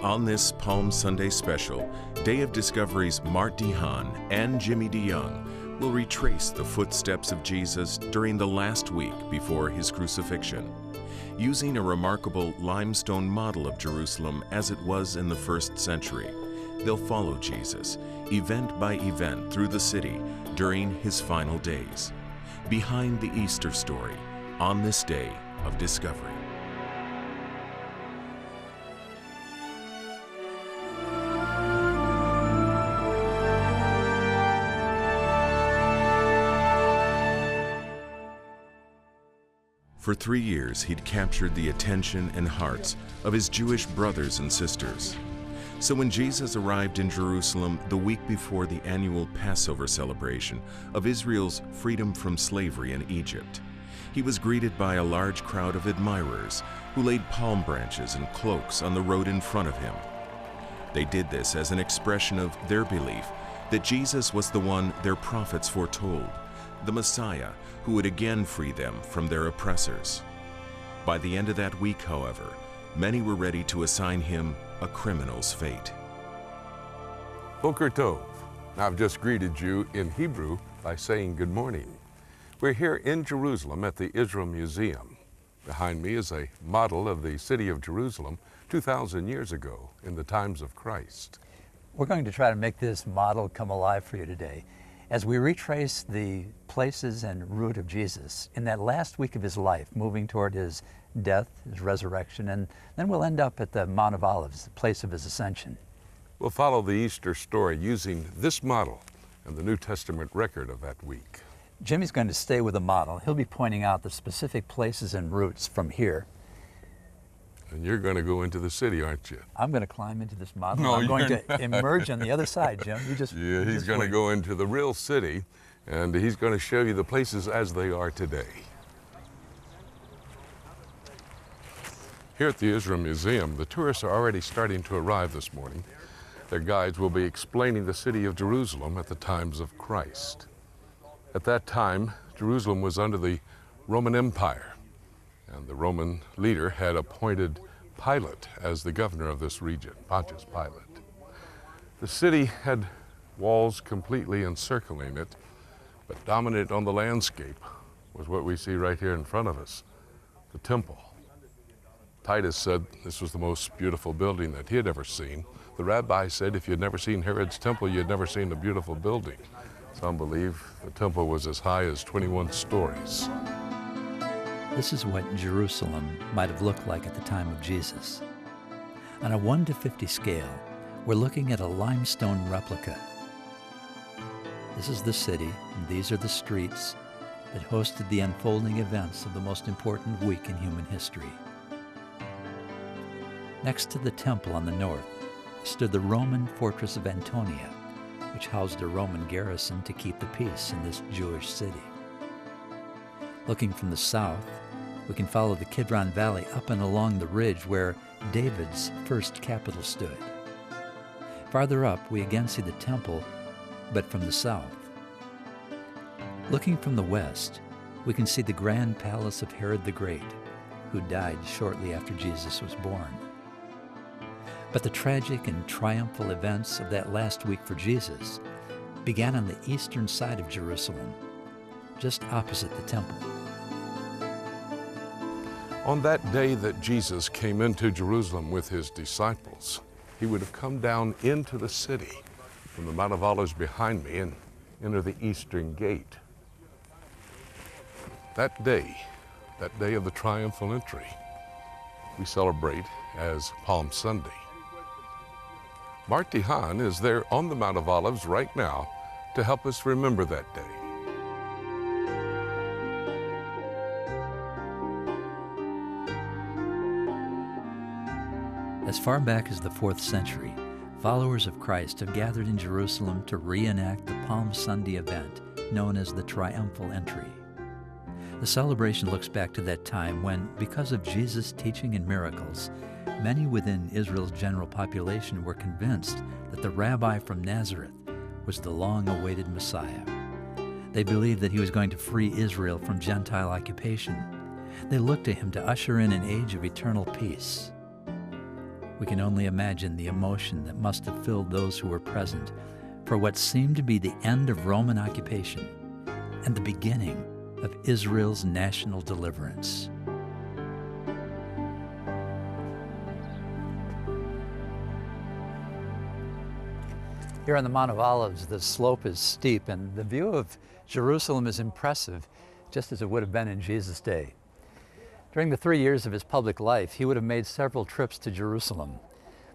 On this Palm Sunday special, Day of Discovery's Mart De Haan and Jimmy DeYoung will retrace the footsteps of Jesus during the last week before his crucifixion. Using a remarkable limestone model of Jerusalem as it was in the first century, they'll follow Jesus, event by event through the city during his final days. Behind the Easter story, on this Day of Discovery. For 3 years, he'd captured the attention and hearts of his Jewish brothers and sisters. So when Jesus arrived in Jerusalem the week before the annual Passover celebration of Israel's freedom from slavery in Egypt, he was greeted by a large crowd of admirers who laid palm branches and cloaks on the road in front of him. They did this as an expression of their belief that Jesus was the one their prophets foretold, the Messiah who would again free them from their oppressors. By the end of that week, however, many were ready to assign him a criminal's fate. Boker Tov. I've just greeted you in Hebrew by saying good morning. We're here in Jerusalem at the Israel Museum. Behind me is a model of the city of Jerusalem 2,000 years ago in the times of Christ. We're going to try to make this model come alive for you today as we retrace the places and route of Jesus in that last week of his life, moving toward his death, his resurrection, and then we'll end up at the Mount of Olives, the place of his ascension. We'll follow the Easter story using this model and the New Testament record of that week. Jimmy's going to stay with the model. He'll be pointing out the specific places and routes from here. And you're going to go into the city, aren't you? I'm going to climb into this model. No, I'm going to emerge on the other side, Jim. Yeah, he's going to go into the real city, and he's going to show you the places as they are today. Here at the Israel Museum, the tourists are already starting to arrive this morning. Their guides will be explaining the city of Jerusalem at the times of Christ. At that time, Jerusalem was under the Roman Empire, and the Roman leader had appointed Pilate as the governor of this region, Pontius Pilate. The city had walls completely encircling it, but dominant on the landscape was what we see right here in front of us, the temple. Titus said this was the most beautiful building that he had ever seen. The rabbi said if you'd never seen Herod's temple, you'd never seen a beautiful building. Some believe the temple was as high as 21 stories. This is what Jerusalem might have looked like at the time of Jesus. On a 1 to 50 scale, we're looking at a limestone replica. This is the city, and these are the streets that hosted the unfolding events of the most important week in human history. Next to the temple on the north stood the Roman fortress of Antonia, which housed a Roman garrison to keep the peace in this Jewish city. Looking from the south, we can follow the Kidron Valley up and along the ridge where David's first capital stood. Farther up, we again see the temple, but from the south. Looking from the west, we can see the grand palace of Herod the Great, who died shortly after Jesus was born. But the tragic and triumphal events of that last week for Jesus began on the eastern side of Jerusalem, just opposite the temple. On that day that Jesus came into Jerusalem with his disciples, he would have come down into the city from the Mount of Olives behind me and enter the eastern gate. That day of the triumphal entry, we celebrate as Palm Sunday. Mart De Haan is there on the Mount of Olives right now to help us remember that day. As far back as the 4th century, followers of Christ have gathered in Jerusalem to reenact the Palm Sunday event known as the Triumphal Entry. The celebration looks back to that time when, because of Jesus' teaching and miracles, many within Israel's general population were convinced that the rabbi from Nazareth was the long-awaited Messiah. They believed that he was going to free Israel from Gentile occupation. They looked to him to usher in an age of eternal peace. We can only imagine the emotion that must have filled those who were present for what seemed to be the end of Roman occupation and the beginning of Israel's national deliverance. Here on the Mount of Olives, the slope is steep and the view of Jerusalem is impressive, just as it would have been in Jesus' day. During the 3 years of his public life, he would have made several trips to Jerusalem,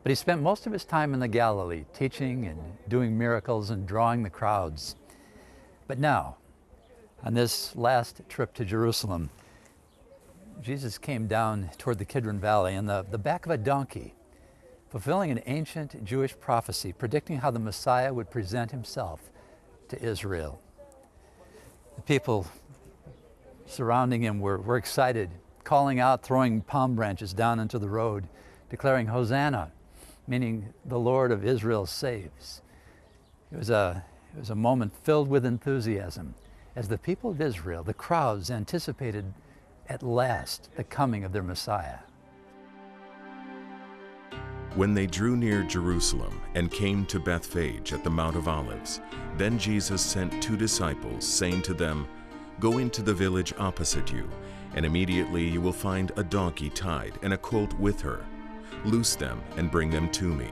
but he spent most of his time in the Galilee, teaching and doing miracles and drawing the crowds. But now, on this last trip to Jerusalem, Jesus came down toward the Kidron Valley on the back of a donkey, fulfilling an ancient Jewish prophecy predicting how the Messiah would present himself to Israel. The people surrounding him were excited, calling out, throwing palm branches down into the road, declaring Hosanna, meaning the Lord of Israel saves. It was a moment filled with enthusiasm as the people of Israel, the crowds, anticipated at last the coming of their Messiah. When they drew near Jerusalem and came to Bethphage at the Mount of Olives, then Jesus sent 2 disciples, saying to them, "Go into the village opposite you, and immediately you will find a donkey tied and a colt with her. Loose them and bring them to me.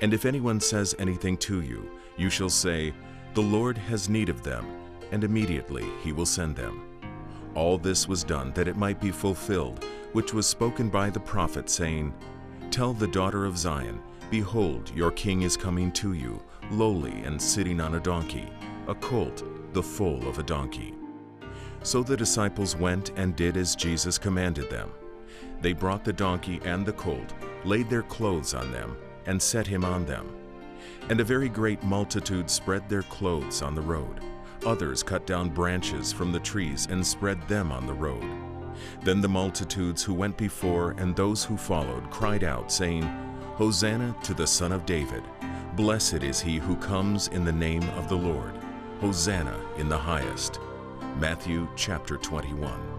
And if anyone says anything to you, you shall say, 'The Lord has need of them,' and immediately he will send them." All this was done that it might be fulfilled, which was spoken by the prophet, saying, "Tell the daughter of Zion, behold, your king is coming to you, lowly and sitting on a donkey, a colt, the foal of a donkey." So the disciples went and did as Jesus commanded them. They brought the donkey and the colt, laid their clothes on them, and set him on them. And a very great multitude spread their clothes on the road. Others cut down branches from the trees and spread them on the road. Then the multitudes who went before and those who followed cried out, saying, "Hosanna to the Son of David! Blessed is he who comes in the name of the Lord! Hosanna in the highest!" Matthew chapter 21.